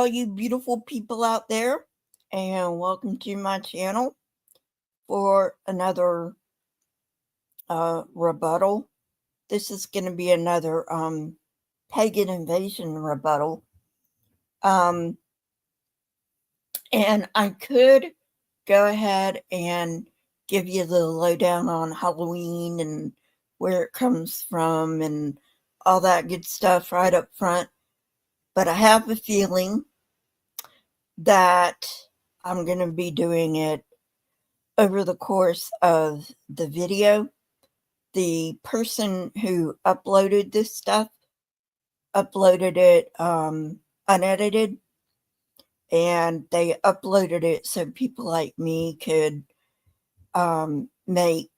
all you beautiful people out there, and welcome to my channel for another rebuttal. This is going to be another pagan invasion rebuttal. And I could go ahead and give you the lowdown on Halloween and where it comes from and all that good stuff right up front. But I have a feeling that I'm going to be doing it over the course of the video. The person who uploaded this stuff uploaded it unedited, and they uploaded it so people like me could make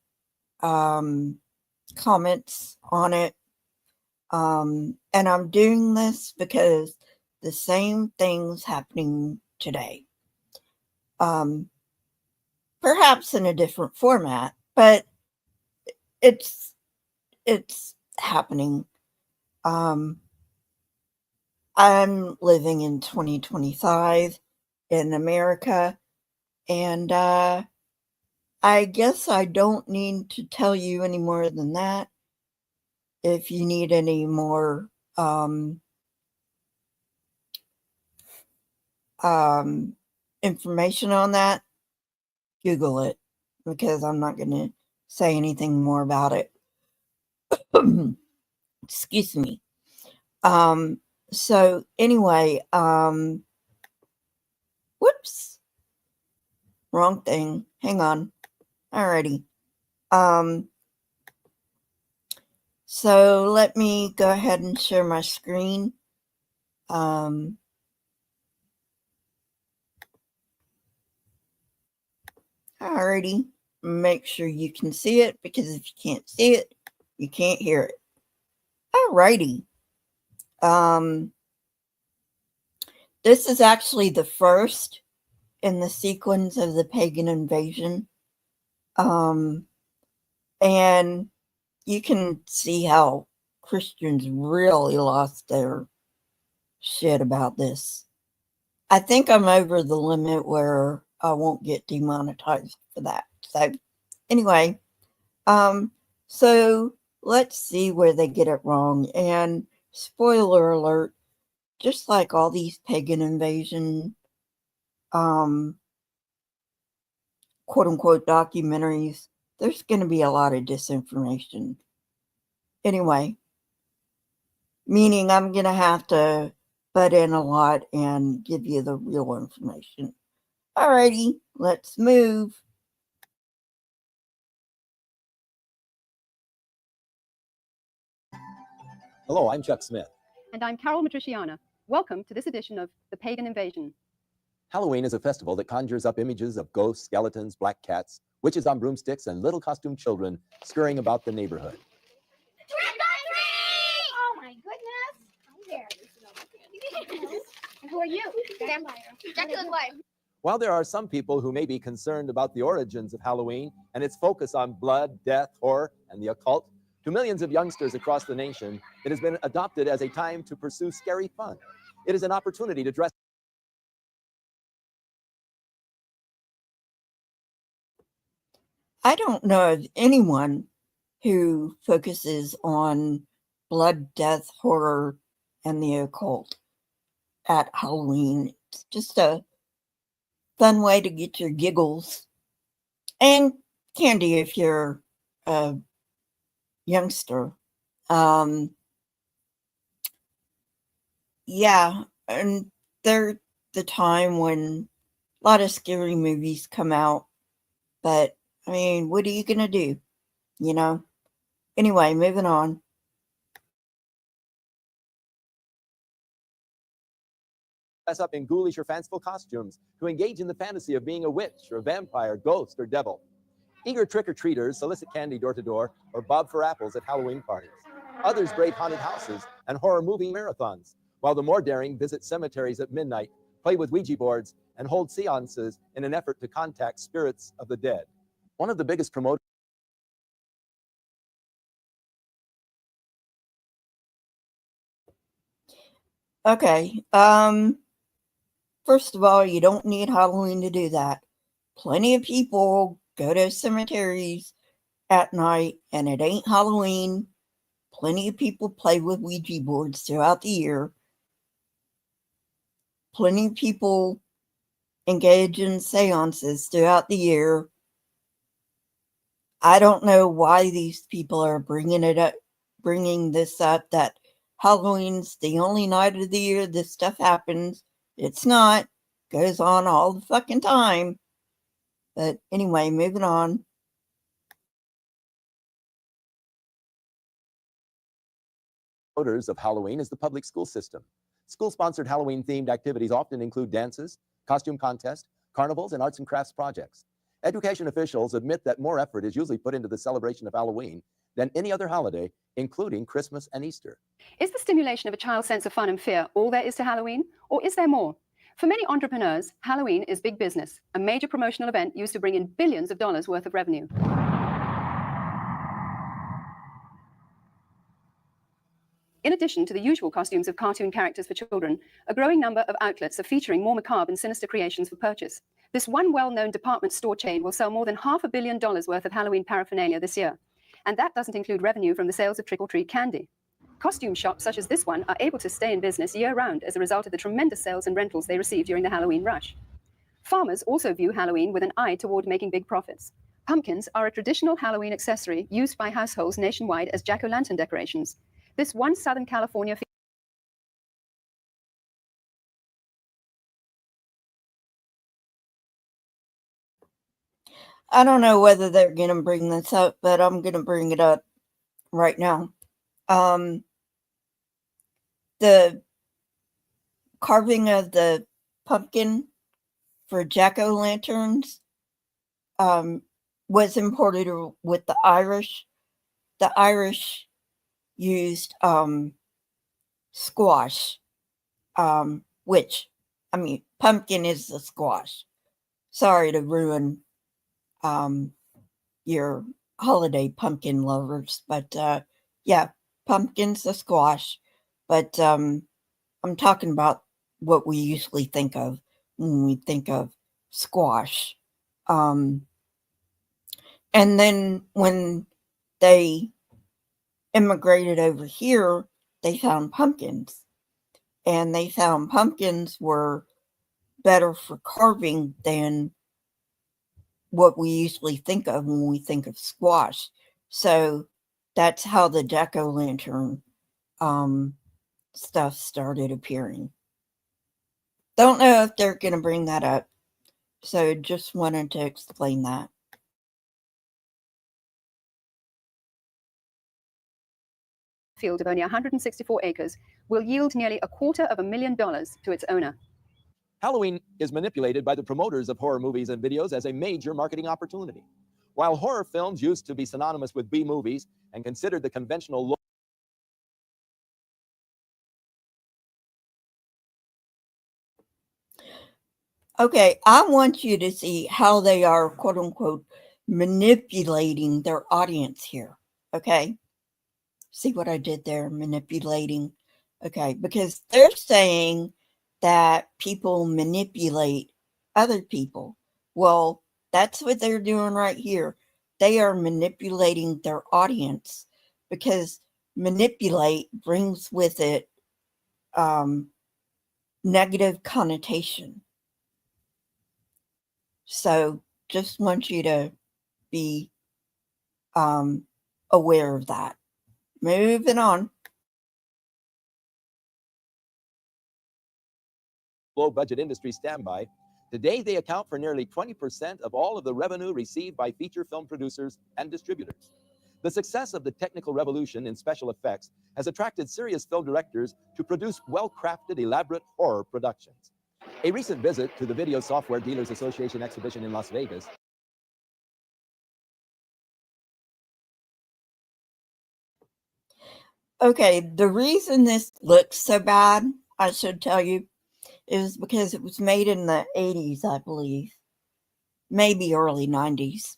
comments on it. And I'm doing this because the same thing's happening today. Perhaps in a different format, but it's happening. I'm living in 2025 in America, and I guess I don't need to tell you any more than that. If you need any more information on that, Google it, because I'm not going to say anything more about it. Excuse me. So anyway, whoops, wrong thing. Hang on. Alrighty. So let me go ahead and share my screen. Alrighty. Make sure you can see it, because if you can't see it, you can't hear it. Alrighty. This is actually the first in the sequence of the pagan invasion. And you can see how Christians really lost their shit about this. I think I'm over the limit where I won't get demonetized for that. So anyway, so let's see where they get it wrong. And spoiler alert, just like all these pagan invasion quote unquote documentaries, there's going to be a lot of disinformation. Anyway, meaning I'm going to have to butt in a lot and give you the real information. Alrighty, let's move. Hello, I'm Chuck Smith. And I'm Carol Matriciana. Welcome to this edition of The Pagan Invasion. Halloween is a festival that conjures up images of ghosts, skeletons, black cats, witches on broomsticks, and little costume children scurrying about the neighborhood. Trick or treat! Oh my goodness! I'm there. And who are you? Vampire. Dracula's wife. While there are some people who may be concerned about the origins of Halloween and its focus on blood, death, horror, and the occult, to millions of youngsters across the nation, it has been adopted as a time to pursue scary fun. It is an opportunity to dress. I don't know of anyone who focuses on blood, death, horror, and the occult at Halloween. It's just a fun way to get your giggles and candy if you're a youngster. Yeah, and they're the time when a lot of scary movies come out, but I mean, what are you gonna do? You know? Anyway, moving on. Dress up in ghoulish or fanciful costumes to engage in the fantasy of being a witch or a vampire, ghost, or devil. Eager trick-or-treaters solicit candy door to door or bob for apples at Halloween parties. Others brave haunted houses and horror movie marathons, while the more daring visit cemeteries at midnight, play with Ouija boards, and hold seances in an effort to contact spirits of the dead. One of the biggest promoters. Okay, First of all, you don't need Halloween to do that. Plenty of people go to cemeteries at night and it ain't Halloween. Plenty of people play with Ouija boards throughout the year. Plenty of people engage in seances throughout the year. I don't know why these people are bringing this up, that Halloween's the only night of the year this stuff happens. It's not. Goes on all the fucking time. But anyway, moving on. Promoters of Halloween is the public school system. School-sponsored Halloween-themed activities often include dances, costume contests, carnivals, and arts and crafts projects. Education officials admit that more effort is usually put into the celebration of Halloween than any other holiday, including Christmas and Easter. Is the stimulation of a child's sense of fun and fear all there is to Halloween, or is there more? For many entrepreneurs, Halloween is big business, a major promotional event used to bring in billions of dollars worth of revenue. In addition to the usual costumes of cartoon characters for children, a growing number of outlets are featuring more macabre and sinister creations for purchase. This one well-known department store chain will sell more than $500 million worth of Halloween paraphernalia this year. And that doesn't include revenue from the sales of trick-or-treat candy. Costume shops such as this one are able to stay in business year-round as a result of the tremendous sales and rentals they receive during the Halloween rush. Farmers also view Halloween with an eye toward making big profits. Pumpkins are a traditional Halloween accessory used by households nationwide as jack-o'-lantern decorations. This one Southern California I don't know whether they're going to bring this up, but I'm going to bring it up right now. The carving of the pumpkin for jack-o'-lanterns was imported with the Irish. The Irish used squash, which, I mean, pumpkin is the squash. Sorry to ruin your holiday pumpkin lovers, but yeah, pumpkin's the squash. But I'm talking about what we usually think of when we think of squash. And then when they immigrated over here, they found pumpkins. And they found pumpkins were better for carving than what we usually think of when we think of squash. So that's how the jack-o'-lantern stuff started appearing. Don't know if they're going to bring that up. So just wanted to explain that. Field of only 164 acres will yield nearly $250,000 to its owner. Halloween is manipulated by the promoters of horror movies and videos as a major marketing opportunity. While horror films used to be synonymous with B-movies and considered the conventional look, okay, I want you to see how they are, quote unquote, manipulating their audience here. Okay? See what I did there? Manipulating. Okay, because they're saying that people manipulate other people. Well, that's what they're doing right here. They are manipulating their audience because manipulate brings with it negative connotation. So just want you to be aware of that. Moving on. low-budget industry standby, today they account for nearly 20% of all of the revenue received by feature film producers and distributors. The success of the technical revolution in special effects has attracted serious film directors to produce well-crafted, elaborate horror productions. A recent visit to the Video Software Dealers Association exhibition in Las Vegas Okay, the reason this looks so bad, I should tell you, is because it was made in the 80s, I believe. Maybe early 90s.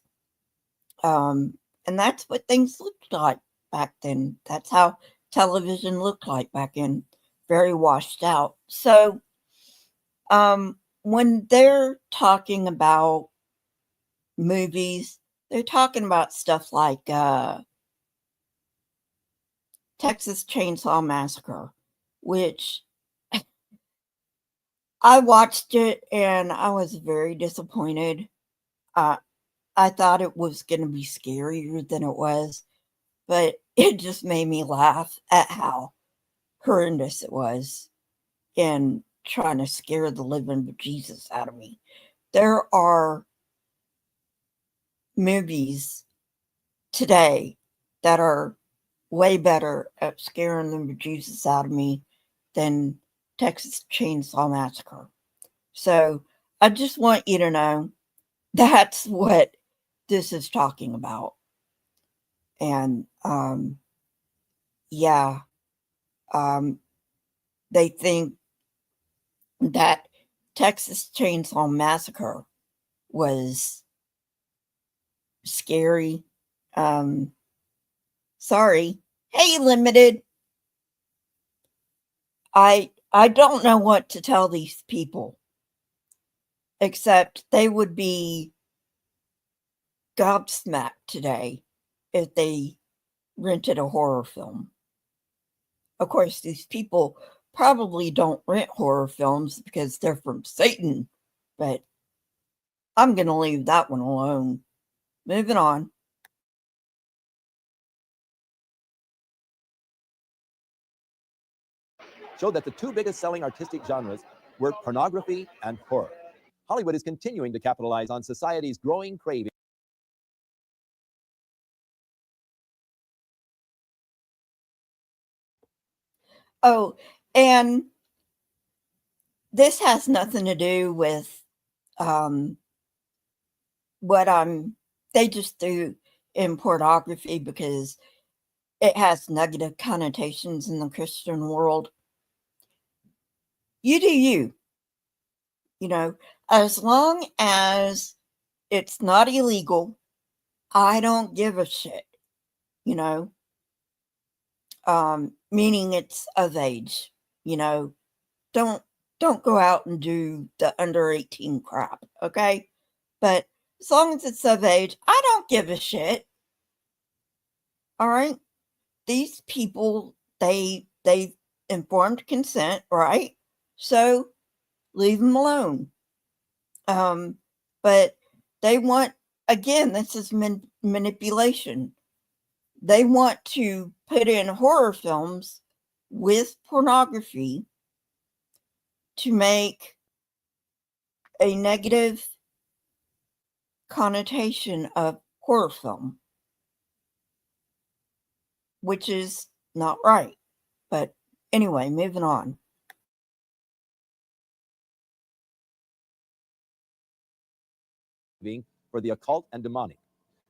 And that's what things looked like back then. That's how television looked like back then. Very washed out. So, when they're talking about movies, they're talking about stuff like Texas Chainsaw Massacre, which I watched it and I was very disappointed. I thought it was going to be scarier than it was, but it just made me laugh at how horrendous it was and trying to scare the living bejesus out of me. There are movies today that are way better at scaring the bejesus out of me than Texas Chainsaw Massacre. So I just want you to know that's what this is talking about. And yeah, they think that Texas Chainsaw Massacre was scary. Sorry. Hey, Limited. I don't know what to tell these people, except they would be gobsmacked today if they rented a horror film. Of course, these people probably don't rent horror films because they're from Satan, but I'm going to leave that one alone. Moving on. Showed that the two biggest selling artistic genres were pornography and horror. Hollywood is continuing to capitalize on society's growing craving. Oh, and this has nothing to do with what they just do in pornography because it has negative connotations in the Christian world. You do you. You know, as long as it's not illegal, I don't give a shit, you know, meaning it's of age, you know, don't go out and do the under 18 crap, okay? But as long as it's of age, I don't give a shit. All right? These people, they informed consent, right? So leave them alone. But they want, again, this is manipulation. They want to put in horror films with pornography to make a negative connotation of horror film, which is not right. But anyway, moving on. For the occult and demonic.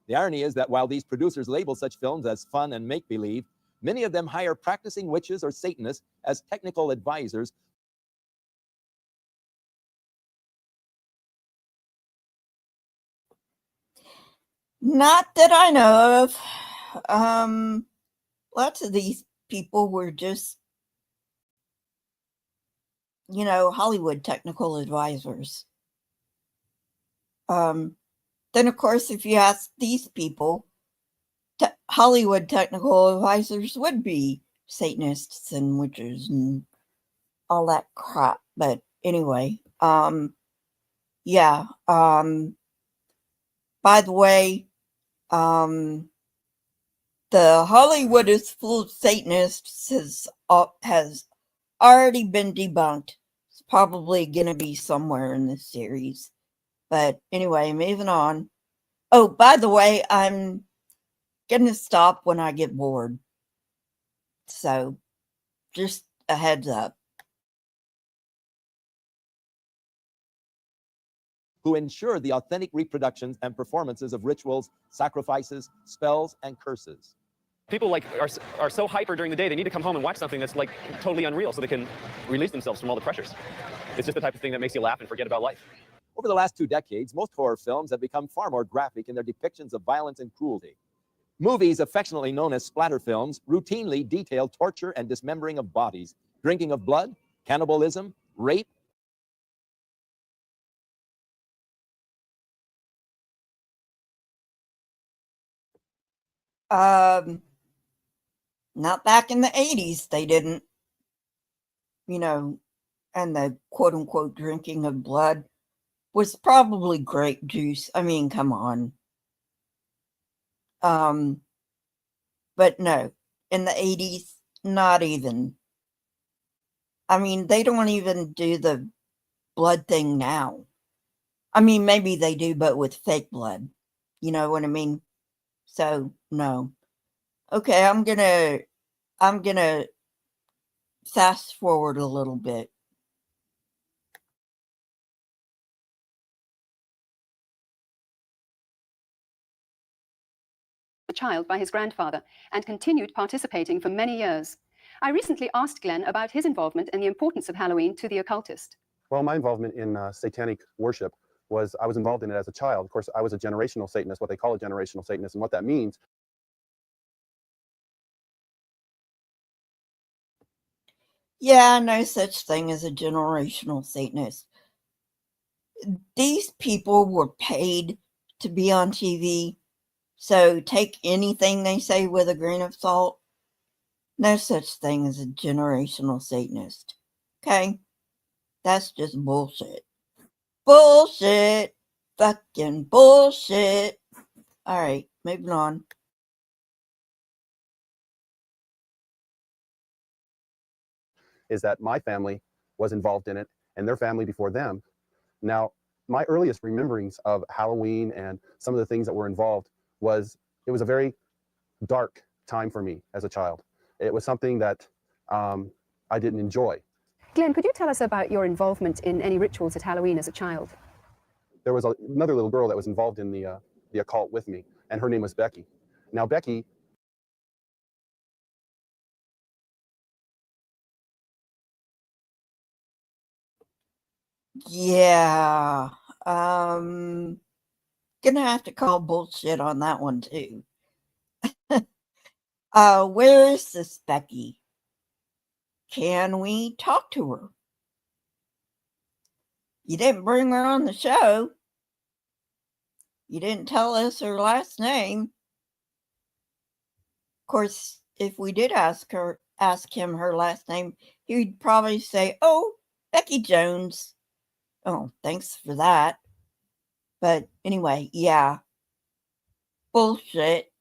The irony is that while these producers label such films as fun and make-believe, many of them hire practicing witches or Satanists as technical advisors. Not that I know of. Lots of these people were just, you know, Hollywood technical advisors. Then, of course, if you ask these people, Hollywood technical advisors would be Satanists and witches and all that crap. But anyway, yeah. By the way, the Hollywood is full of Satanists has already been debunked. It's probably going to be somewhere in this series. But anyway, moving on. Oh, by the way, I'm going to stop when I get bored. So just a heads up. Who ensure the authentic reproductions and performances of rituals, sacrifices, spells, and curses. People are so hyper during the day, they need to come home and watch something that's like totally unreal so they can release themselves from all the pressures. It's just the type of thing that makes you laugh and forget about life. Over the last 2 decades, most horror films have become far more graphic in their depictions of violence and cruelty. Movies affectionately known as splatter films routinely detail torture and dismembering of bodies, drinking of blood, cannibalism, rape, Not back in the 80s, they didn't, you know, and the quote unquote drinking of blood was probably grape juice. I mean, come on. But no, in the 80s, not even. I mean, they don't even do the blood thing now. I mean, maybe they do, but with fake blood. You know what I mean? So, no. Okay, I'm gonna fast forward a little bit. A child by his grandfather and continued participating for many years. I recently asked Glenn about his involvement and the importance of Halloween to the occultist. Well, my involvement in satanic worship was I was involved in it as a child. Of course, I was a generational Satanist, what they call a generational Satanist, and what that means. Yeah, no such thing as a generational Satanist. These people were paid to be on TV, so take anything they say with a grain of salt. No such thing as a generational Satanist. Okay? That's just bullshit. Bullshit! Fucking bullshit! Alright, moving on. Is that my family was involved in it and their family before them. Now, my earliest rememberings of Halloween and some of the things that were involved was it was a very dark time for me as a child. It was something that I didn't enjoy. Glenn, could you tell us about your involvement in any rituals at Halloween as a child? There was another little girl that was involved in the occult with me, and her name was Becky. Now, Becky Yeah. Gonna have to call bullshit on that one too. Where is this Becky? Can we talk to her? You didn't bring her on the show. You didn't tell us her last name. Of course, if we did ask him her last name, he'd probably say, "Oh, Becky Jones." Oh, thanks for that. But anyway, yeah. Bullshit.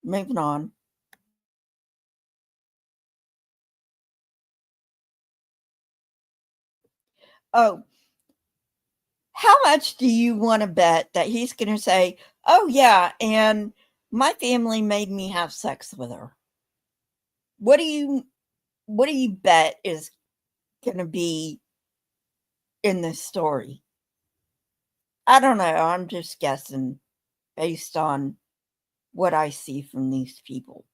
Moving on. Oh, how much do you want to bet that he's going to say, "Oh yeah, and my family made me have sex with her"? What do you bet is going to be in this story? I don't know. I'm just guessing based on what I see from these people.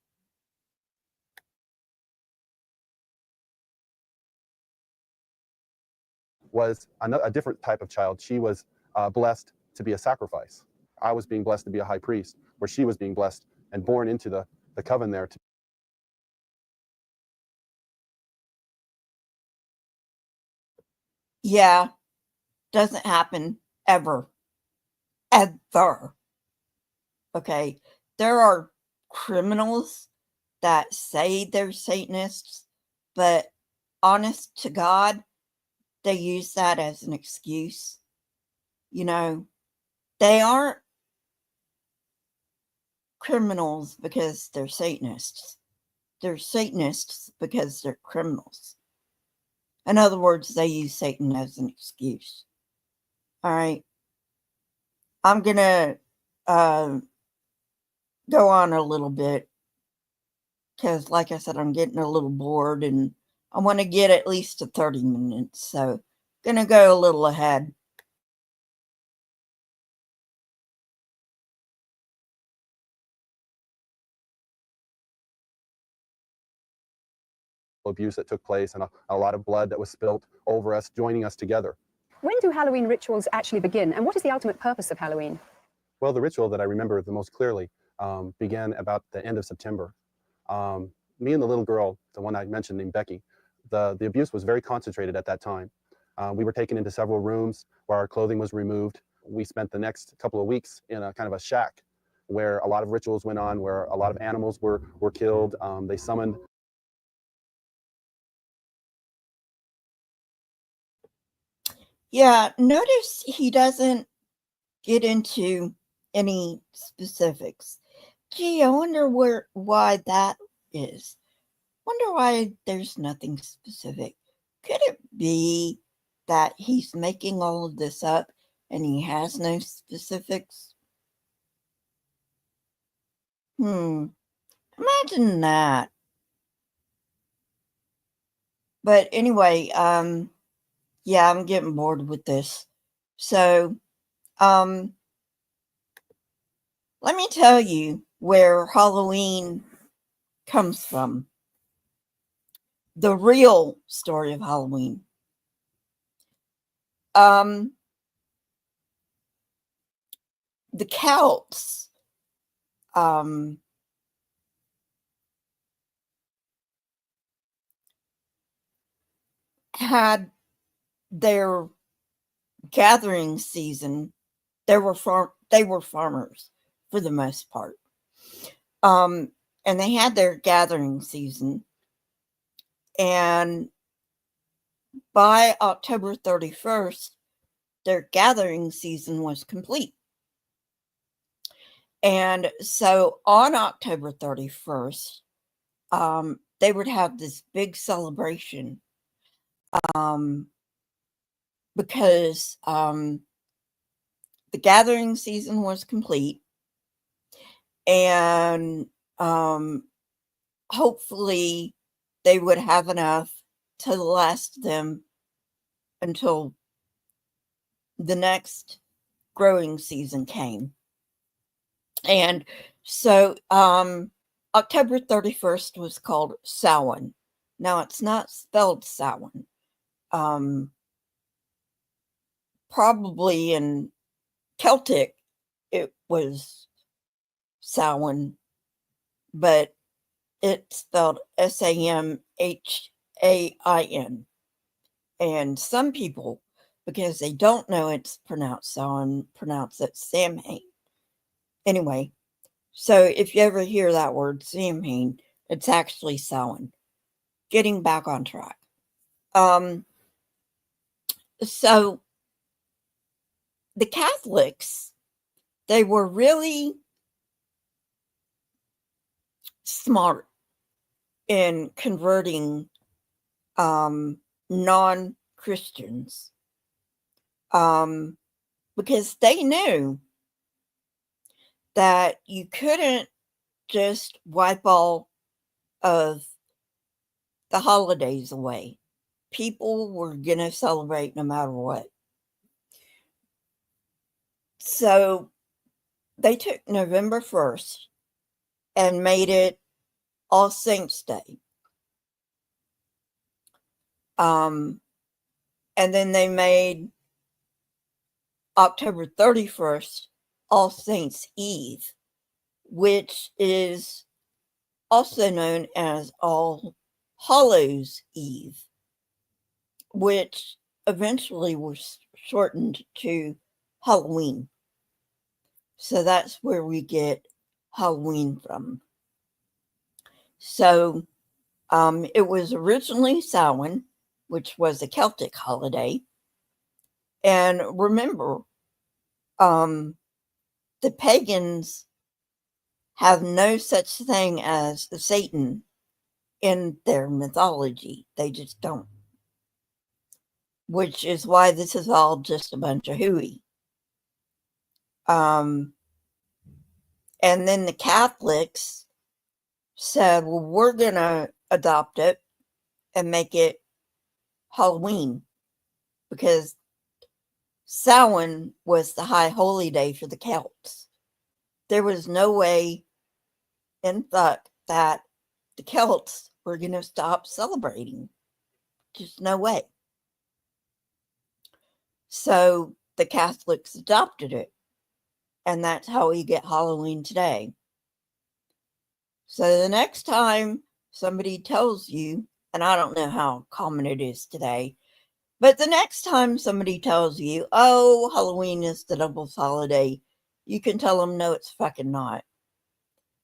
was a different type of child. She was blessed to be a sacrifice. I was being blessed to be a high priest, where she was being blessed and born into the coven there. Yeah, doesn't happen ever. Ever. Okay, there are criminals that say they're Satanists, but honest to God, they use that as an excuse. You know, they aren't criminals because they're Satanists. They're Satanists because they're criminals. In other words, they use Satan as an excuse. All right. I'm going to go on a little bit because, like I said, I'm getting a little bored and I want to get at least to 30 minutes. So, going to go a little ahead. Abuse that took place and a lot of blood that was spilt over us, joining us together. When do Halloween rituals actually begin, and what is the ultimate purpose of Halloween? Well, the ritual that I remember the most clearly began about the end of September. Me and the little girl, the one I mentioned named Becky, the abuse was very concentrated at that time. We were taken into several rooms where our clothing was removed. We spent the next couple of weeks in a kind of a shack where a lot of rituals went on, where a lot of animals were killed. They summoned. Yeah, notice he doesn't get into any specifics. Gee, I wonder why that is. Wonder why there's nothing specific. Could it be that he's making all of this up and he has no specifics? Imagine that. But anyway, yeah, I'm getting bored with this. So, let me tell you where Halloween comes from. The real story of Halloween. The Celts, had their gathering season. They were farmers for the most part. And they had their gathering season. And by October 31st, their gathering season was complete. And so on October 31st, they would have this big celebration because the gathering season was complete, and hopefully they would have enough to last them until the next growing season came. And so October 31st was called Samhain. Now, it's not spelled Samhain. Probably in Celtic, it was Samhain, but it's spelled Samhain. And some people, because they don't know it's pronounced Samhain, pronounce it Samhain. Anyway, so if you ever hear that word Samhain, it's actually Samhain. Getting back on track. So the Catholics, they were really smart in converting non-Christians because they knew that you couldn't just wipe all of the holidays away. People were going to celebrate no matter what. So they took November 1st and made it All Saints Day. And then they made October 31st All Saints Eve, which is also known as All Hallows Eve, which eventually was shortened to Halloween. So that's where we get Halloween from. So it was originally Samhain, which was a Celtic holiday. And remember, the pagans have no such thing as Satan in their mythology. They just don't. Which is why this is all just a bunch of hooey. And then the Catholics said, well, we're going to adopt it and make it Halloween, because Samhain was the high holy day for the Celts. There was no way in thought that the Celts were going to stop celebrating. Just no way. So the Catholics adopted it. And that's how we get Halloween today. So the next time somebody tells you, and I don't know how common it is today, but the next time somebody tells you, oh, Halloween is the devil's holiday, you can tell them, no, it's fucking not.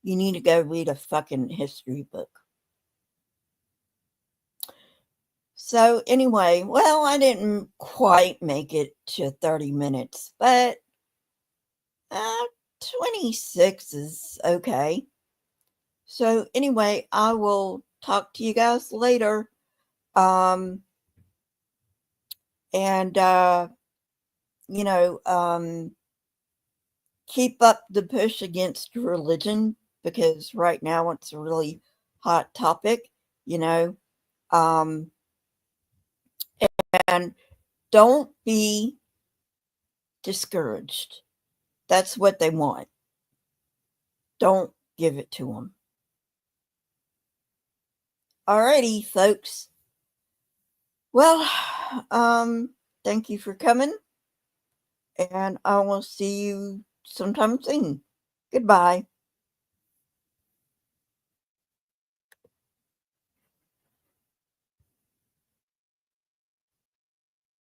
You need to go read a fucking history book. So anyway, well, I didn't quite make it to 30 minutes, but 26 is okay. So anyway, I will talk to you guys later. Keep up the push against religion, because right now it's a really hot topic, and don't be discouraged. That's what they want. Don't give it to them. Alrighty, folks. Well, thank you for coming, and I will see you sometime soon. Goodbye.